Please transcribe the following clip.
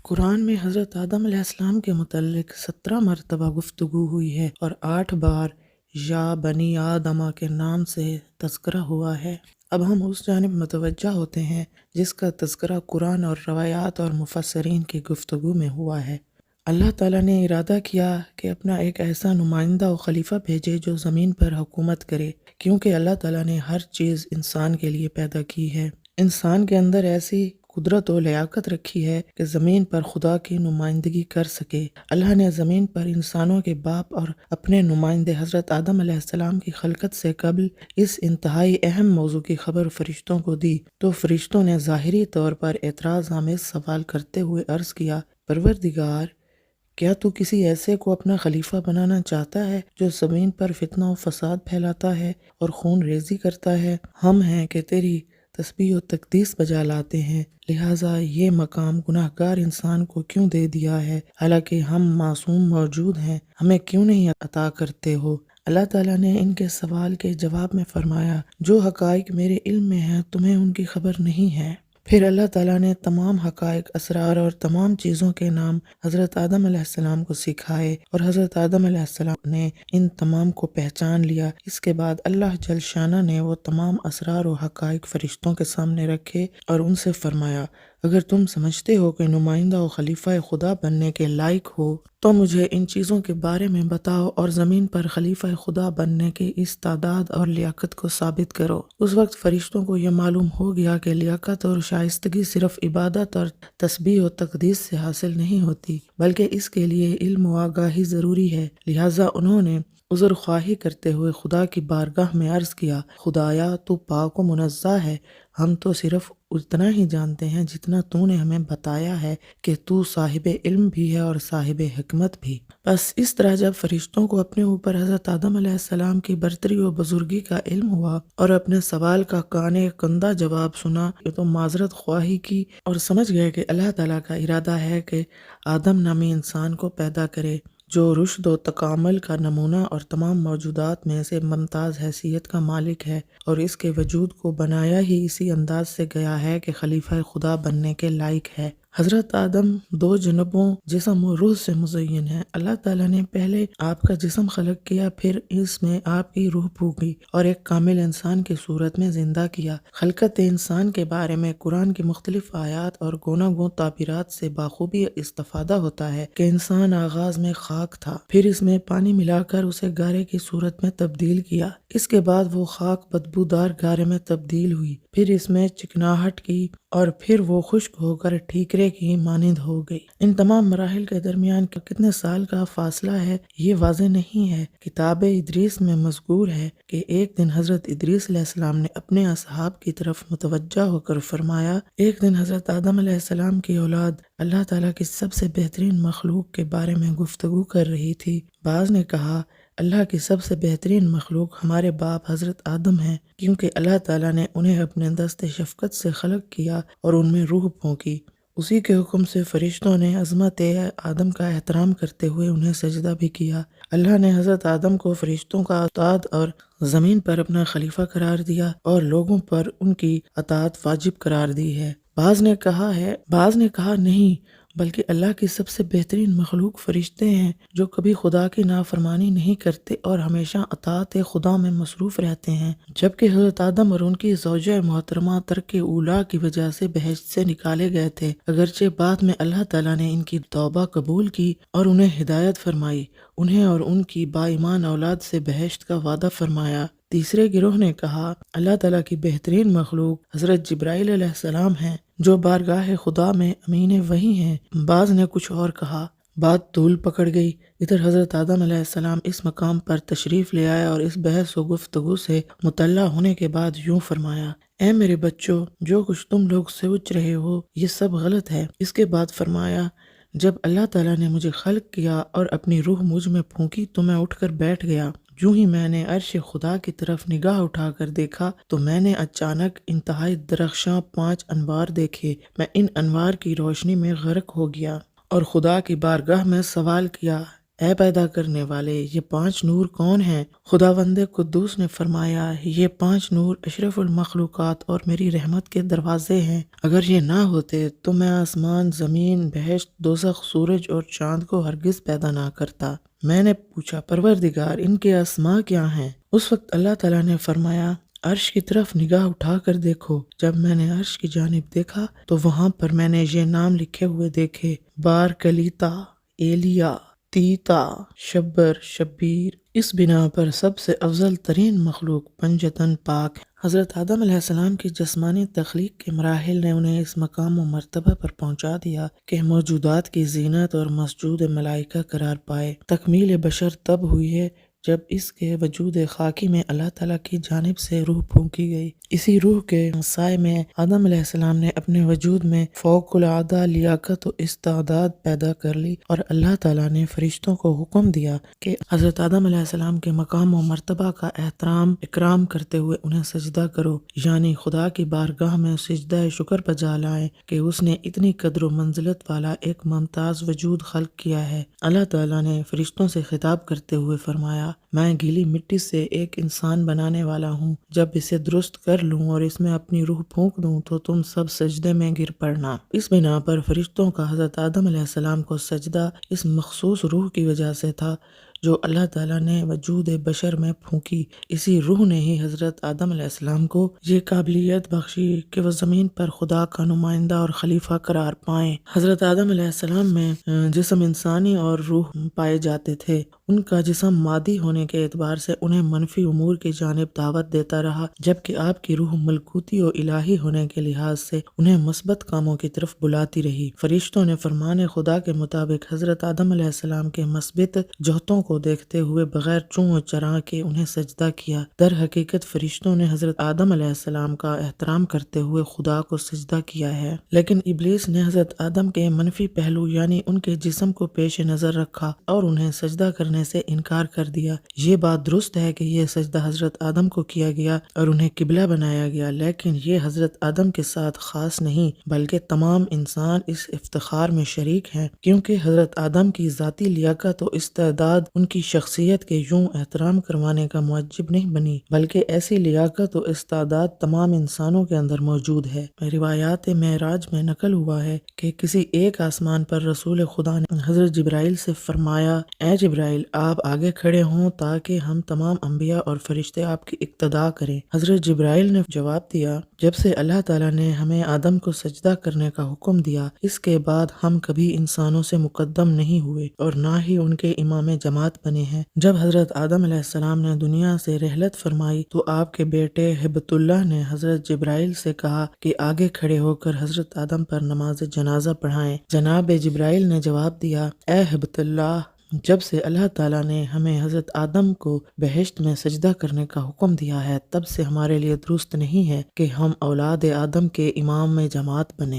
قرآن میں حضرت آدم علیہ السلام کے متعلق 17 مرتبہ گفتگو ہوئی ہے اور 8 بار یا بنی آدمہ کے نام سے تذکرہ ہوا ہے۔ اب ہم اس جانب متوجہ ہوتے ہیں جس کا تذکرہ قرآن اور روایات اور مفسرین کی گفتگو میں ہوا ہے۔ اللہ تعالیٰ نے ارادہ کیا کہ اپنا ایک ایسا نمائندہ و خلیفہ بھیجے جو زمین پر حکومت کرے، کیونکہ اللہ تعالیٰ نے ہر چیز انسان کے لیے پیدا کی ہے۔ انسان کے اندر ایسی قدرت و لیاقت رکھی ہے کہ زمین پر خدا کی نمائندگی کر سکے۔ اللہ نے زمین پر انسانوں کے باپ اور اپنے نمائندے حضرت آدم علیہ السلام کی خلقت سے قبل اس انتہائی اہم موضوع کی خبر فرشتوں کو دی، تو فرشتوں نے ظاہری طور پر اعتراض آمیز سوال کرتے ہوئے عرض کیا، پروردگار، کیا تو کسی ایسے کو اپنا خلیفہ بنانا چاہتا ہے جو زمین پر فتنہ و فساد پھیلاتا ہے اور خون ریزی کرتا ہے؟ ہم ہیں کہ تیری تسبیح و تقدیس بجا لاتے ہیں، لہٰذا یہ مقام گناہ گار انسان کو کیوں دے دیا ہے؟ حالانکہ ہم معصوم موجود ہیں، ہمیں کیوں نہیں عطا کرتے ہو؟ اللہ تعالیٰ نے ان کے سوال کے جواب میں فرمایا، جو حقائق میرے علم میں ہیں تمہیں ان کی خبر نہیں ہے۔ پھر اللہ تعالیٰ نے تمام حقائق، اسرار اور تمام چیزوں کے نام حضرت آدم علیہ السلام کو سکھائے اور حضرت آدم علیہ السلام نے ان تمام کو پہچان لیا۔ اس کے بعد اللہ جل شانہ نے وہ تمام اسرار و حقائق فرشتوں کے سامنے رکھے اور ان سے فرمایا، اگر تم سمجھتے ہو کہ نمائندہ و خلیفہ خدا بننے کے لائق ہو تو مجھے ان چیزوں کے بارے میں بتاؤ اور زمین پر خلیفہ خدا بننے کی استعداد اور لیاقت کو ثابت کرو۔ اس وقت فرشتوں کو یہ معلوم ہو گیا کہ لیاقت اور شائستگی صرف عبادت اور تسبیح و تقدیس سے حاصل نہیں ہوتی، بلکہ اس کے لیے علم و آگاہی ضروری ہے۔ لہٰذا انہوں نے عذر خواہی کرتے ہوئے خدا کی بارگاہ میں عرض کیا، خدایا تو پاک و منزہ ہے، ہم تو صرف اتنا ہی جانتے ہیں جتنا تو نے ہمیں بتایا ہے کہ تو صاحب علم بھی ہے اور صاحب حکمت بھی۔ بس اس طرح جب فرشتوں کو اپنے اوپر حضرت آدم علیہ السلام کی برتری و بزرگی کا علم ہوا اور اپنے سوال کا کانے کندہ جواب سنا تو معذرت خواہی کی اور سمجھ گئے کہ اللہ تعالیٰ کا ارادہ ہے کہ آدم نامی انسان کو پیدا کرے جو رشد و تکامل کا نمونہ اور تمام موجودات میں سے ممتاز حیثیت کا مالک ہے، اور اس کے وجود کو بنایا ہی اسی انداز سے گیا ہے کہ خلیفہ خدا بننے کے لائق ہے۔ حضرت آدم 2 جنبوں جسم و روح سے مزین ہے۔ اللہ تعالیٰ نے پہلے آپ کا جسم خلق کیا، پھر اس میں آپ کی روح پھونکی اور ایک کامل انسان کی صورت میں زندہ کیا۔ خلقت انسان کے بارے میں قرآن کی مختلف آیات اور گونا گون تعبیرات سے بخوبی استفادہ ہوتا ہے کہ انسان آغاز میں خاک تھا، پھر اس میں پانی ملا کر اسے گارے کی صورت میں تبدیل کیا، اس کے بعد وہ خاک بدبودار گارے میں تبدیل ہوئی، پھر اس میں چکناہٹ کی اور پھر وہ خشک ہو کر ٹھیکرے کی مانند ہو گئی۔ ان تمام مراحل کے درمیان کتنے سال کا فاصلہ ہے یہ واضح نہیں ہے۔ کتاب ادریس میں مذکور ہے کہ ایک دن حضرت ادریس علیہ السلام نے اپنے اصحاب کی طرف متوجہ ہو کر فرمایا، ایک دن حضرت آدم علیہ السلام کی اولاد اللہ تعالیٰ کی سب سے بہترین مخلوق کے بارے میں گفتگو کر رہی تھی۔ بعض نے کہا، اللہ کی سب سے بہترین مخلوق ہمارے باپ حضرت آدم ہیں، کیونکہ اللہ تعالیٰ نے انہیں اپنے دست شفقت سے خلق کیا اور ان میں روح پھونکی۔ اسی کے حکم سے فرشتوں نے عظمت آدم کا احترام کرتے ہوئے انہیں سجدہ بھی کیا۔ اللہ نے حضرت آدم کو فرشتوں کا استاد اور زمین پر اپنا خلیفہ قرار دیا اور لوگوں پر ان کی اطاعت واجب قرار دی ہے۔ بعض نے کہا نہیں، بلکہ اللہ کی سب سے بہترین مخلوق فرشتے ہیں جو کبھی خدا کی نافرمانی نہیں کرتے اور ہمیشہ اطاعت خدا میں مصروف رہتے ہیں، جبکہ حضرت آدم اور ان کی زوجہ محترمہ ترک اولیٰ کی وجہ سے بہشت سے نکالے گئے تھے، اگرچہ بعد میں اللہ تعالیٰ نے ان کی توبہ قبول کی اور انہیں ہدایت فرمائی، انہیں اور ان کی با ایمان اولاد سے بہشت کا وعدہ فرمایا۔ تیسرے گروہ نے کہا، اللہ تعالیٰ کی بہترین مخلوق حضرت جبرائیل علیہ السلام ہیں جو بارگاہ خدا میں امین وحی ہیں۔ بعض نے کچھ اور کہا۔ بات طول پکڑ گئی۔ ادھر حضرت آدم علیہ السلام اس مقام پر تشریف لے آئے اور اس بحث و گفتگو سے مطلع ہونے کے بعد یوں فرمایا، اے میرے بچوں، جو کچھ تم لوگ سوچ رہے ہو یہ سب غلط ہے۔ اس کے بعد فرمایا، جب اللہ تعالیٰ نے مجھے خلق کیا اور اپنی روح مجھ میں پھونکی تو میں اٹھ کر بیٹھ گیا۔ جو ہی میں نے عرش خدا کی طرف نگاہ اٹھا کر دیکھا تو میں نے اچانک انتہائی درخشاں 5 انوار دیکھے۔ میں ان انوار کی روشنی میں غرق ہو گیا اور خدا کی بارگاہ میں سوال کیا، اے پیدا کرنے والے، یہ 5 نور کون ہیں؟ خداوند قدوس نے فرمایا، یہ 5 نور اشرف المخلوقات اور میری رحمت کے دروازے ہیں۔ اگر یہ نہ ہوتے تو میں آسمان، زمین، بہشت، دوزخ، سورج اور چاند کو ہرگز پیدا نہ کرتا۔ میں نے پوچھا، پروردگار، ان کے اسماء کیا ہیں؟ اس وقت اللہ تعالیٰ نے فرمایا، عرش کی طرف نگاہ اٹھا کر دیکھو۔ جب میں نے عرش کی جانب دیکھا تو وہاں پر میں نے یہ نام لکھے ہوئے دیکھے: بار کلیتا، ایلیا، تیتا، شبر، شبیر۔ اس بنا پر سب سے افضل ترین مخلوق پنجتن پاک۔ حضرت آدم علیہ السلام کی جسمانی تخلیق کے مراحل نے انہیں اس مقام و مرتبہ پر پہنچا دیا کہ موجودات کی زینت اور مسجود ملائکہ قرار پائے۔ تکمیل بشر تب ہوئی ہے جب اس کے وجود خاکی میں اللہ تعالیٰ کی جانب سے روح پھونکی گئی۔ اسی روح کے سائے میں آدم علیہ السلام نے اپنے وجود میں فوق العادہ لیاقت و استعداد پیدا کر لی، اور اللہ تعالیٰ نے فرشتوں کو حکم دیا کہ حضرت آدم علیہ السلام کے مقام و مرتبہ کا احترام اکرام کرتے ہوئے انہیں سجدہ کرو، یعنی خدا کی بارگاہ میں سجدہ شکر بجا لائیں کہ اس نے اتنی قدر و منزلت والا ایک ممتاز وجود خلق کیا ہے۔ اللہ تعالیٰ نے فرشتوں سے خطاب کرتے ہوئے فرمایا، میں گیلی مٹی سے ایک انسان بنانے والا ہوں، جب اسے درست کر لوں اور اس میں اپنی روح پھونک دوں تو تم سب سجدے میں گر پڑنا۔ اس بنا پر فرشتوں کا حضرت آدم علیہ السلام کو سجدہ اس مخصوص روح کی وجہ سے تھا جو اللہ تعالیٰ نے وجود بشر میں پھونکی۔ اسی روح نے ہی حضرت آدم علیہ السلام کو یہ قابلیت بخشی کہ وہ زمین پر خدا کا نمائندہ اور خلیفہ قرار پائیں۔ حضرت آدم علیہ السلام میں جسم انسانی اور روح پائے جاتے تھے۔ ان کا جسم مادی ہونے کے اعتبار سے انہیں منفی امور کی جانب دعوت دیتا رہا، جبکہ آپ کی روح ملکوتی و الہی ہونے کے لحاظ سے انہیں مثبت کاموں کی طرف بلاتی رہی۔ فرشتوں نے فرمان خدا کے مطابق حضرت آدم علیہ السلام کے مثبت جوہتوں کو دیکھتے ہوئے بغیر چوں و چراں کے انہیں سجدہ کیا۔ در حقیقت فرشتوں نے حضرت آدم علیہ السلام کا احترام کرتے ہوئے خدا کو سجدہ کیا ہے، لیکن ابلیس نے حضرت آدم کے منفی پہلو یعنی ان کے جسم کو پیش نظر رکھا اور انہیں سجدہ کرنے سے انکار کر دیا۔ یہ بات درست ہے کہ یہ سجدہ حضرت آدم کو کیا گیا اور انہیں قبلہ بنایا گیا، لیکن یہ حضرت آدم کے ساتھ خاص نہیں بلکہ تمام انسان اس افتخار میں شریک ہیں، کیونکہ حضرت آدم کی ذاتی لیاقت و استعداد ان کی شخصیت کے یوں احترام کروانے کا موجب نہیں بنی، بلکہ ایسی لیاقت و استعداد تمام انسانوں کے اندر موجود ہے۔ روایات معراج میں نقل ہوا ہے کہ کسی ایک آسمان پر رسول خدا نے حضرت جبرائیل سے فرمایا، اے جبرائیل، آپ آگے کھڑے ہوں تاکہ ہم تمام انبیاء اور فرشتے آپ کی اقتداء کریں۔ حضرت جبرائیل نے جواب دیا، جب سے اللہ تعالیٰ نے ہمیں آدم کو سجدہ کرنے کا حکم دیا، اس کے بعد ہم کبھی انسانوں سے مقدم نہیں ہوئے اور نہ ہی ان کے امام جماعت بنے ہیں۔ جب حضرت آدم علیہ السلام نے دنیا سے رحلت فرمائی تو آپ کے بیٹے ہبت اللہ نے حضرت جبرائیل سے کہا کہ آگے کھڑے ہو کر حضرت آدم پر نماز جنازہ پڑھائیں۔ جناب جبرائیل نے جواب دیا، اے ہبت اللہ، جب سے اللہ تعالیٰ نے ہمیں حضرت آدم کو بہشت میں سجدہ کرنے کا حکم دیا ہے، تب سے ہمارے لیے درست نہیں ہے کہ ہم اولاد آدم کے امام میں جماعت بنیں۔